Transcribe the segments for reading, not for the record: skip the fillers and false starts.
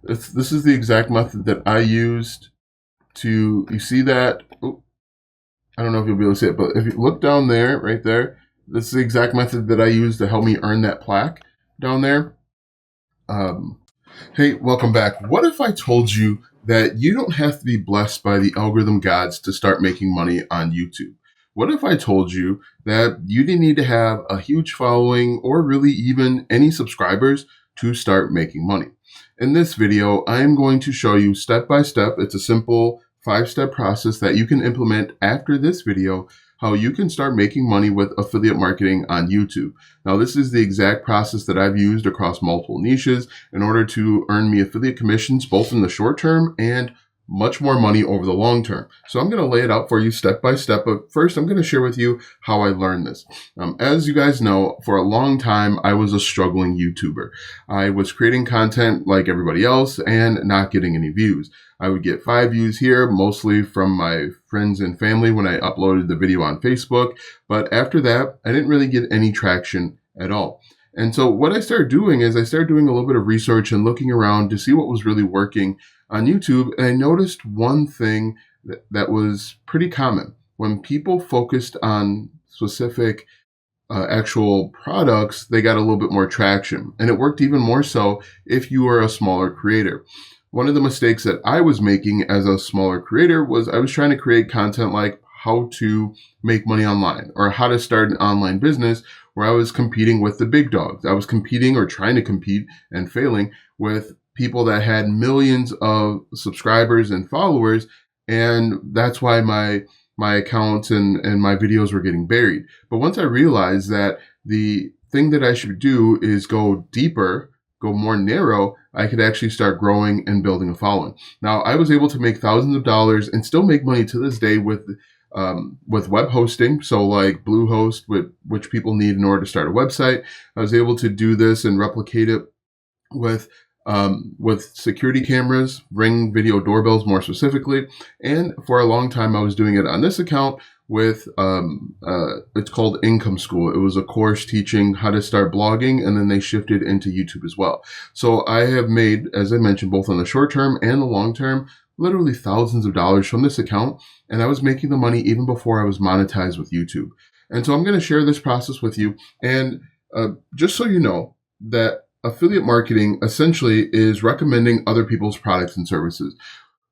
This is the exact method that I used to, you see that? Oh, I don't know if you'll be able to see it, but if you look down there, right there, this is the exact method that I used to help me earn that plaque down there. Um, Hey, welcome back. What if I told you that you don't have to be blessed by the algorithm gods to start making money on YouTube? What if I told you that you didn't need to have a huge following or really even any subscribers to start making money? In this video, I am going to show you step by step. It's a simple 5-step process that you can implement after this video, how you can start making money with affiliate marketing on YouTube. Now, this is the exact process that I've used across multiple niches in order to earn me affiliate commissions, both in the short term and much more money over the long term. So I'm going to lay it out for you step by step. But first, I'm going to share with you how I learned this. As you guys know, for a long time, I was a struggling YouTuber. I was creating content like everybody else and not getting any views. I would get 5 views here, mostly from my friends and family when I uploaded the video on Facebook. But after that, I didn't really get any traction at all. And so what I started doing is I started doing a little bit of research and looking around to see what was really working on YouTube. And I noticed one thing that was pretty common. When people focused on specific actual products, they got a little bit more traction. And it worked even more so if you were a smaller creator. One of the mistakes that I was making as a smaller creator was I was trying to create content like how to make money online or how to start an online business, where I was competing with the big dogs. I was competing or trying to compete and failing with people that had millions of subscribers and followers. And that's why my accounts and my videos were getting buried. But once I realized that the thing that I should do is go deeper, go more narrow, I could actually start growing and building a following. Now, I was able to make thousands of dollars and still make money to this day with web hosting. So like Bluehost, which people need in order to start a website. I was able to do this and replicate it with security cameras, Ring video doorbells more specifically. And for a long time, I was doing it on this account with, it's called Income School. It was a course teaching how to start blogging, and then they shifted into YouTube as well. So I have made, as I mentioned, both on the short term and the long term, literally thousands of dollars from this account. And I was making the money even before I was monetized with YouTube. And so I'm going to share this process with you. And just so you know that affiliate marketing essentially is recommending other people's products and services.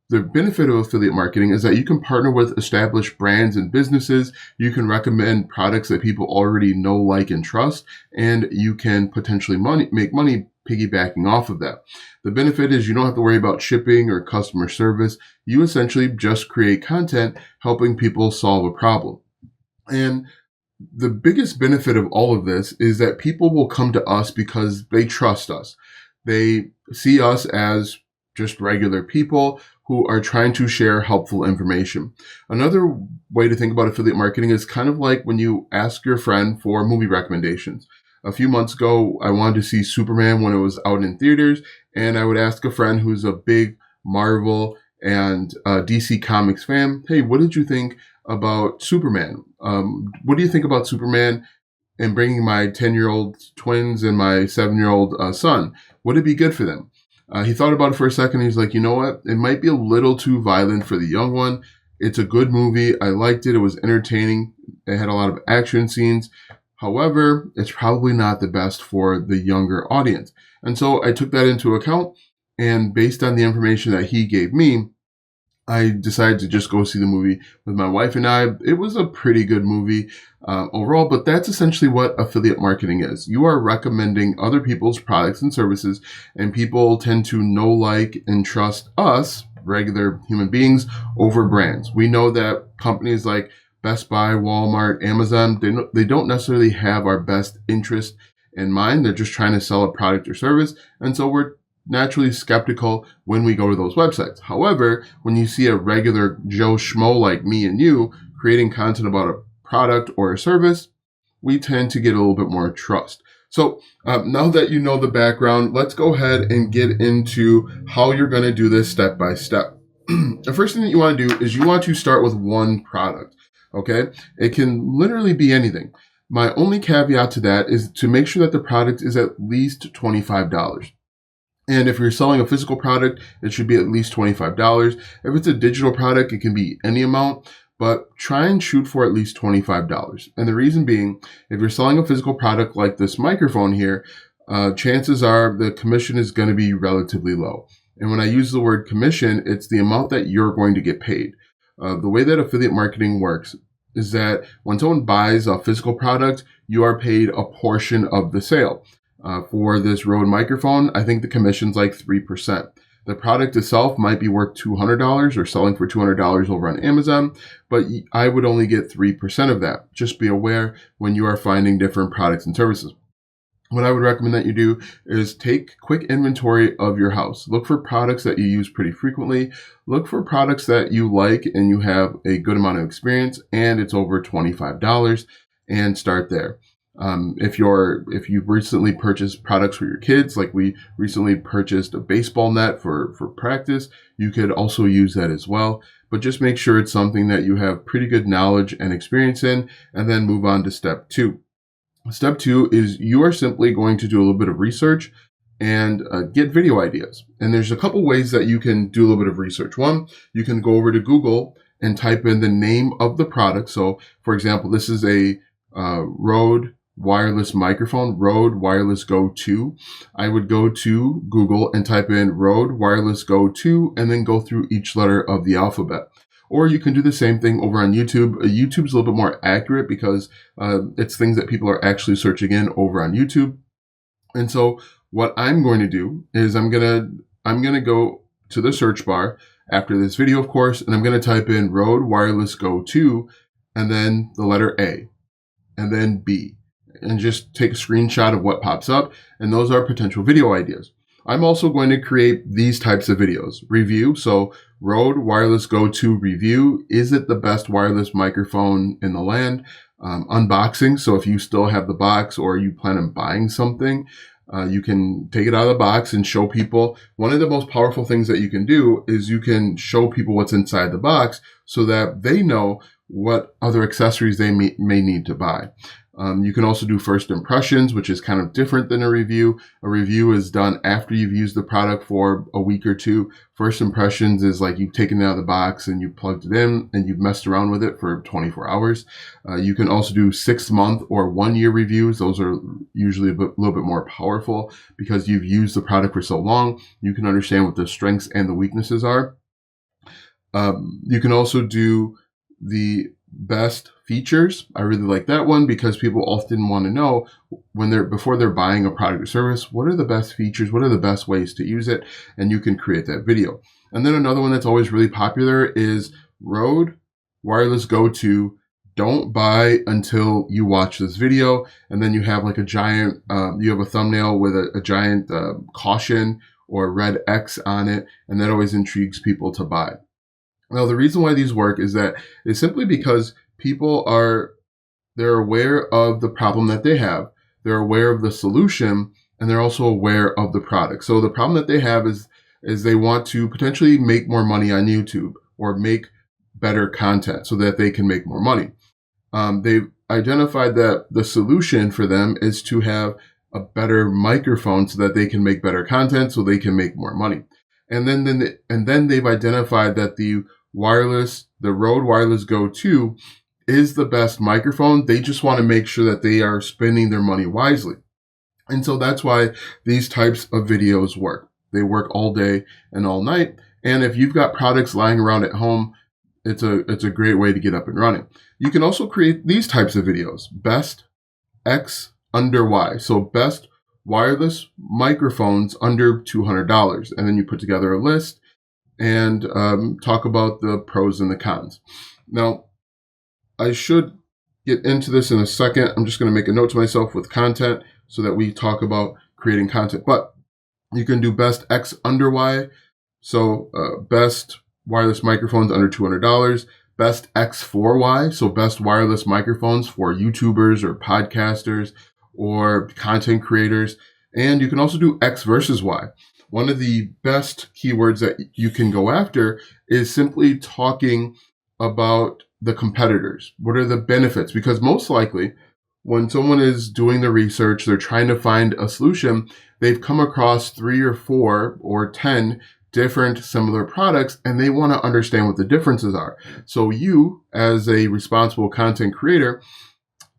The benefit of affiliate marketing is that you can partner with established brands and businesses. You can recommend products that people already know, like, and trust, and you can potentially make money piggybacking off of that. The benefit is you don't have to worry about shipping or customer service. You essentially just create content helping people solve a problem. And the biggest benefit of all of this is that people will come to us because they trust us. They see us as just regular people who are trying to share helpful information. Another way to think about affiliate marketing is kind of like when you ask your friend for movie recommendations. A few months ago, I wanted to see Superman when it was out in theaters, and I would ask a friend who's a big Marvel and DC Comics fan, hey, what did you think about Superman? What do you think about Superman and bringing my 10-year-old twins and my 7-year-old son? Would it be good for them? He thought about it for a second. He's like, you know what? It might be a little too violent for the young one. It's a good movie. I liked it. It was entertaining. It had a lot of action scenes. However, it's probably not the best for the younger audience. And so I took that into account. And based on the information that he gave me, I decided to just go see the movie with my wife and I. It was a pretty good movie overall, but that's essentially what affiliate marketing is. You are recommending other people's products and services, and people tend to know, like, and trust us, regular human beings, over brands. We know that companies like Best Buy, Walmart, Amazon, they don't necessarily have our best interest in mind. They're just trying to sell a product or service, and so we're naturally skeptical when we go to those websites. However, when you see a regular Joe Schmo like me and you creating content about a product or a service, we tend to get a little bit more trust. So now that you know the background, let's go ahead and get into how you're going to do this step by step. The first thing that you want to do is you want to start with one product. Okay? It can literally be anything. My only caveat to that is to make sure that the product is at least $25. And if you're selling a physical product, it should be at least $25. If it's a digital product, it can be any amount, but try and shoot for at least $25. And the reason being, if you're selling a physical product like this microphone here, chances are the commission is going to be relatively low. And when I use the word commission, it's the amount that you're going to get paid. The way that affiliate marketing works is that when someone buys a physical product, you are paid a portion of the sale. For this Rode microphone, I think the commission's like 3%. The product itself might be worth $200 or selling for $200 over on Amazon, but I would only get 3% of that. Just be aware when you are finding different products and services. What I would recommend that you do is take quick inventory of your house. Look for products that you use pretty frequently. Look for products that you like and you have a good amount of experience and it's over $25, and start there. If you've recently purchased products for your kids, like we recently purchased a baseball net for practice, you could also use that as well. But just make sure it's something that you have pretty good knowledge and experience in, and then move on to step 2. Step 2 is you are simply going to do a little bit of research and get video ideas. And there's a couple ways that you can do a little bit of research. One, you can go over to Google and type in the name of the product. So, for example, this is a Rode wireless microphone, Rode Wireless Go 2. I would go to Google and type in Rode Wireless Go 2 and then go through each letter of the alphabet. Or you can do the same thing over on YouTube. YouTube's a little bit more accurate because it's things that people are actually searching in over on YouTube. And so what I'm going to do is I'm gonna go to the search bar after this video, of course, and I'm gonna type in Rode Wireless Go 2 and then the letter A and then B, and just take a screenshot of what pops up. And those are potential video ideas. I'm also going to create these types of videos. Review. So Rode Wireless Go 2 review. Is it the best wireless microphone in the land? Unboxing. So if you still have the box or you plan on buying something, you can take it out of the box and show people. One of the most powerful things that you can do is you can show people what's inside the box so that they know what other accessories they may need to buy. You can also do first impressions, which is kind of different than a review. A review is done after you've used the product for a week or two. First impressions is like you've taken it out of the box and you plugged it in and you've messed around with it for 24 hours. You can also do 6-month or 1-year reviews. Those are usually a little bit more powerful because you've used the product for so long. You can understand what the strengths and the weaknesses are. You can also do the best features. I really like that one because people often want to know before they're buying a product or service, what are the best features? What are the best ways to use it? And you can create that video. And then another one that's always really popular is Rode Wireless Go 2. Don't buy until you watch this video. And then you have like a giant, you have a thumbnail with a giant caution or red X on it. And that always intrigues people to buy. Now, the reason why these work is simply because people they're aware of the problem that they have. They're aware of the solution, and they're also aware of the product. So the problem that they have is they want to potentially make more money on YouTube or make better content so that they can make more money. They've identified that the solution for them is to have a better microphone so that they can make better content so they can make more money. And then they've identified that the Rode Wireless Go 2 is the best microphone. They just want to make sure that they are spending their money wisely. And so that's why these types of videos work. They work all day and all night. And if you've got products lying around at home, it's a great way to get up and running. You can also create these types of videos. Best X under Y. So best wireless microphones under $200. And then you put together a list and talk about the pros and the cons. Now, I should get into this in a second. I'm just going to make a note to myself with content so that we talk about creating content. But you can do best X under Y. So best wireless microphones under $200. Best X for Y. So best wireless microphones for YouTubers or podcasters or content creators. And you can also do X versus Y. One of the best keywords that you can go after is simply talking about the competitors. What are the benefits? Because most likely when someone is doing the research, they're trying to find a solution, they've come across 3 or 4 or 10 different similar products, and they want to understand what the differences are. So you, as a responsible content creator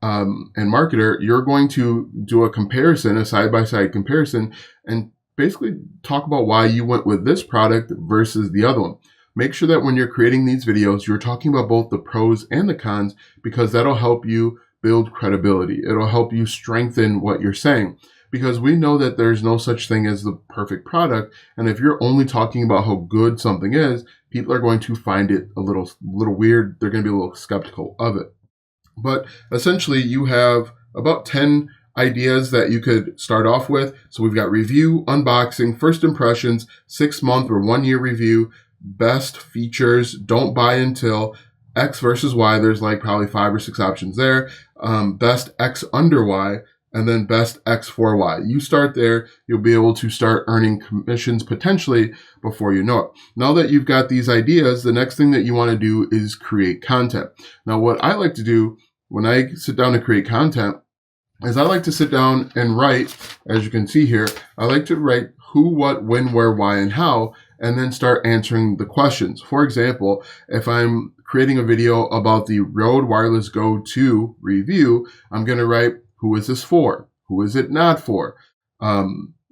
and marketer, you're going to do a comparison, a side-by-side comparison, and basically talk about why you went with this product versus the other one. Make sure that when you're creating these videos, you're talking about both the pros and the cons, because that'll help you build credibility. It'll help you strengthen what you're saying, because we know that there's no such thing as the perfect product. And if you're only talking about how good something is, people are going to find it a little weird. They're going to be a little skeptical of it. But essentially, you have about 10 ideas that you could start off with. So we've got review, unboxing, first impressions, 6-month or 1-year review, best features, don't buy until, X versus Y. There's like probably 5 or 6 options there. Best X under Y, and then best X for Y. You start there, you'll be able to start earning commissions potentially before you know it. Now that you've got these ideas, the next thing that you want to do is create content. Now, what I like to do when I sit down to create content is I like to sit down and write, as you can see here, I like to write who, what, when, where, why, and how, and then start answering the questions. For example, if I'm creating a video about the Rode Wireless Go 2 review, I'm going to write, who is this for? Who is it not for?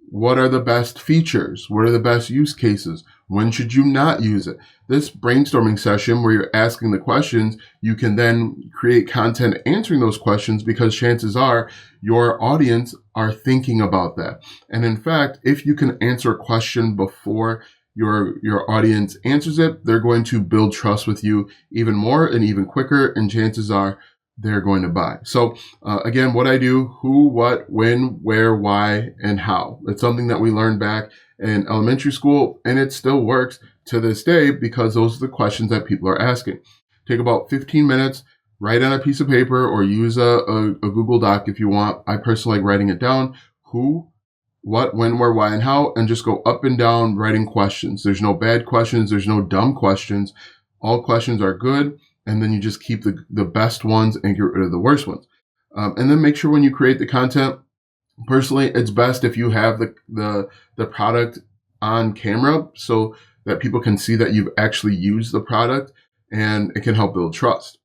What are the best features? What are the best use cases? When should you not use it? This brainstorming session where you're asking the questions, you can then create content answering those questions, because chances are your audience are thinking about that. And in fact, if you can answer a question before your audience answers it, they're going to build trust with you even more and even quicker, and chances are they're going to buy. So again, what I do, who, what, when, where, why, and how. It's something that we learned back in elementary school, and it still works to this day, because those are the questions that people are asking. Take about 15 minutes, write on a piece of paper, or use a Google Doc if you want. I personally like writing it down. Who, what, when, where, why, and how, and just go up and down writing questions. There's no bad questions. There's no dumb questions. All questions are good. And then you just keep the best ones and get rid of the worst ones. And then make sure when you create the content, personally, it's best if you have the product on camera so that people can see that you've actually used the product, and it can help build trust.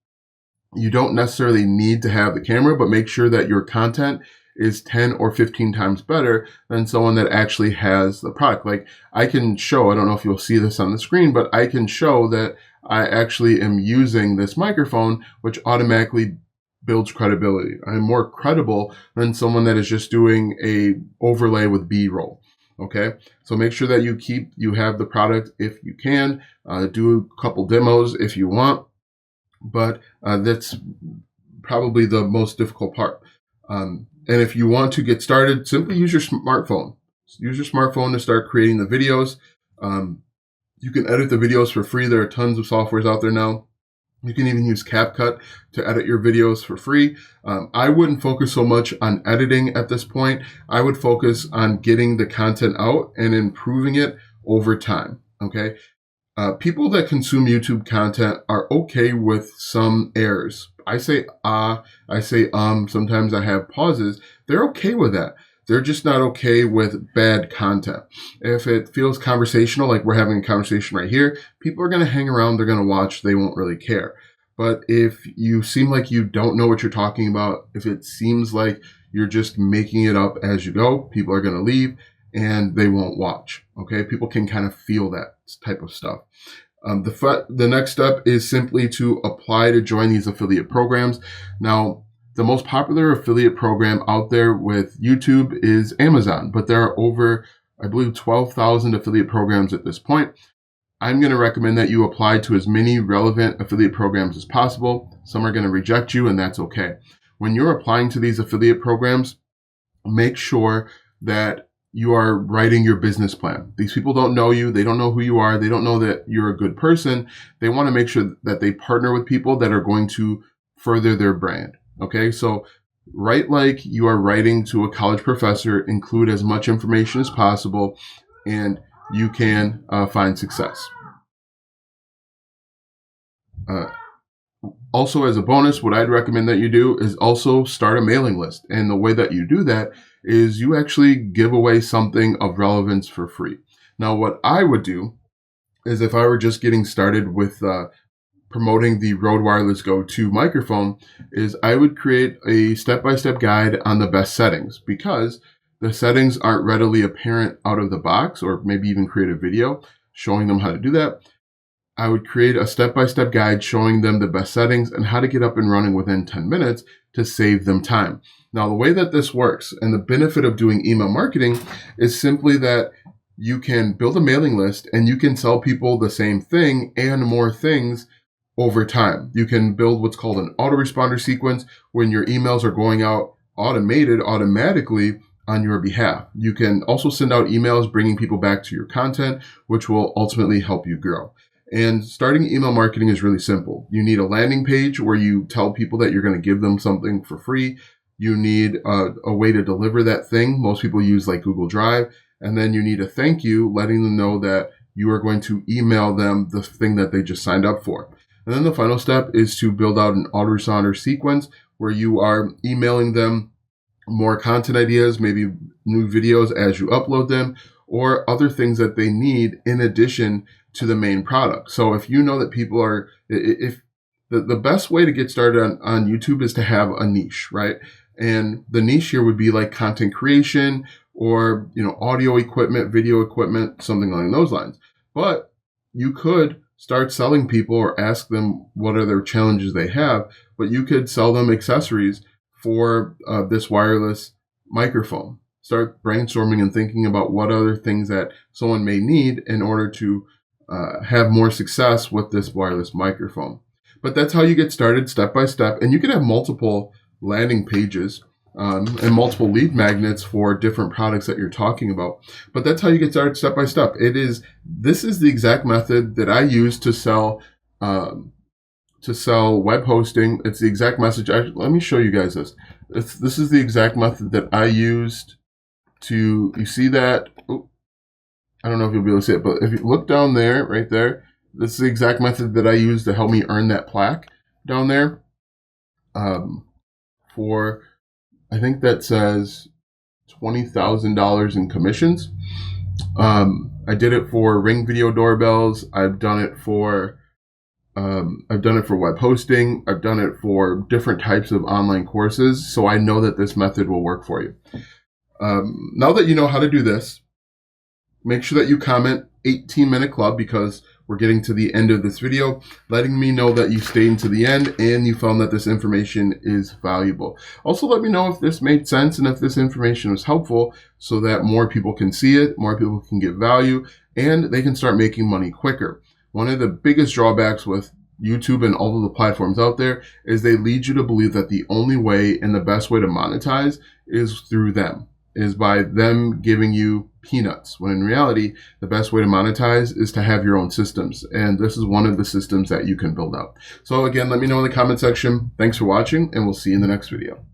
You don't necessarily need to have the camera, but make sure that your content is 10 or 15 times better than someone that actually has the product. Like I can show, I don't know if you'll see this on the screen, but I can show that I actually am using this microphone, which automatically builds credibility. I'm more credible than someone that is just doing a overlay with B-roll. Okay, so make sure that you have the product if you can. Do a couple demos if you want, but that's probably the most difficult part. And if you want to get started, simply use your smartphone. Use your smartphone to start creating the videos. You can edit the videos for free. There are tons of softwares out there now. You can even use CapCut to edit your videos for free. I wouldn't focus so much on editing at this point. I would focus on getting the content out and improving it over time. Okay. People that consume YouTube content are okay with some errors. I say, sometimes I have pauses. They're okay with that. They're just not okay with bad content. If it feels conversational, like we're having a conversation right here, people are going to hang around, they're going to watch, they won't really care. But if you seem like you don't know what you're talking about, if it seems like you're just making it up as you go, people are going to leave and they won't watch. Okay, people can kind of feel that type of stuff. The next step is simply to apply to join these affiliate programs. Now, the most popular affiliate program out there with YouTube is Amazon, but there are over, I believe, 12,000 affiliate programs at this point. I'm going to recommend that you apply to as many relevant affiliate programs as possible. Some are going to reject you, and that's okay. When you're applying to these affiliate programs, make sure that you are writing your business plan. These people don't know you. They don't know who you are. They don't know that you're a good person. They want to make sure that they partner with people that are going to further their brand. Okay, so write like you are writing to a college professor, include as much information as possible, and you can find success. Also, as a bonus, what I'd recommend that you do is also start a mailing list. And the way that you do that is you actually give away something of relevance for free. Now, what I would do is if I were just getting started with promoting the Rode Wireless Go 2 microphone, is I would create a step-by-step guide on the best settings, because the settings aren't readily apparent out of the box, or maybe even create a video showing them how to do that. I would create a step-by-step guide showing them the best settings and how to get up and running within 10 minutes to save them time. Now, the way that this works and the benefit of doing email marketing is simply that you can build a mailing list and you can sell people the same thing and more things over time. You can build what's called an autoresponder sequence when your emails are going out automatically on your behalf. You can also send out emails bringing people back to your content, which will ultimately help you grow. And starting email marketing is really simple. You need a landing page where you tell people that you're going to give them something for free. You need a way to deliver that thing. Most people use like Google Drive. And then you need a thank you, letting them know that you are going to email them the thing that they just signed up for. And then the final step is to build out an autoresponder sequence where you are emailing them more content ideas, maybe new videos as you upload them, or other things that they need in addition to the main product. So if you know that people are, if the best way to get started on YouTube is to have a niche, right? And the niche here would be like content creation or, audio equipment, video equipment, something along those lines. But you could start selling people or ask them what are their challenges they have, but you could sell them accessories for this wireless microphone. Start brainstorming and thinking about what other things that someone may need in order to have more success with this wireless microphone. But that's how you get started step by step. And you can have multiple landing pages and multiple lead magnets for different products that you're talking about. But that's how you get started step by step. This is the exact method that I use to sell web hosting. It's the exact message. Let me show you guys this. This is the exact method that I used to, you see that? Oh, I don't know if you'll be able to see it, but if you look down there, right there, this is the exact method that I used to help me earn that plaque down there. For, I think that says $20,000 in commissions. I did it for Ring video doorbells. I've done it for web hosting. I've done it for different types of online courses. So I know that this method will work for you. Now that you know how to do this, make sure that you comment 18-minute club, because we're getting to the end of this video, letting me know that you stayed into the end and you found that this information is valuable. Also, let me know if this made sense and if this information was helpful, so that more people can see it, more people can get value, and they can start making money quicker. One of the biggest drawbacks with YouTube and all of the platforms out there is they lead you to believe that the only way and the best way to monetize is through them, is by them giving you peanuts, when in reality, the best way to monetize is to have your own systems. And this is one of the systems that you can build out. So again, let me know in the comment section. Thanks for watching, and we'll see you in the next video.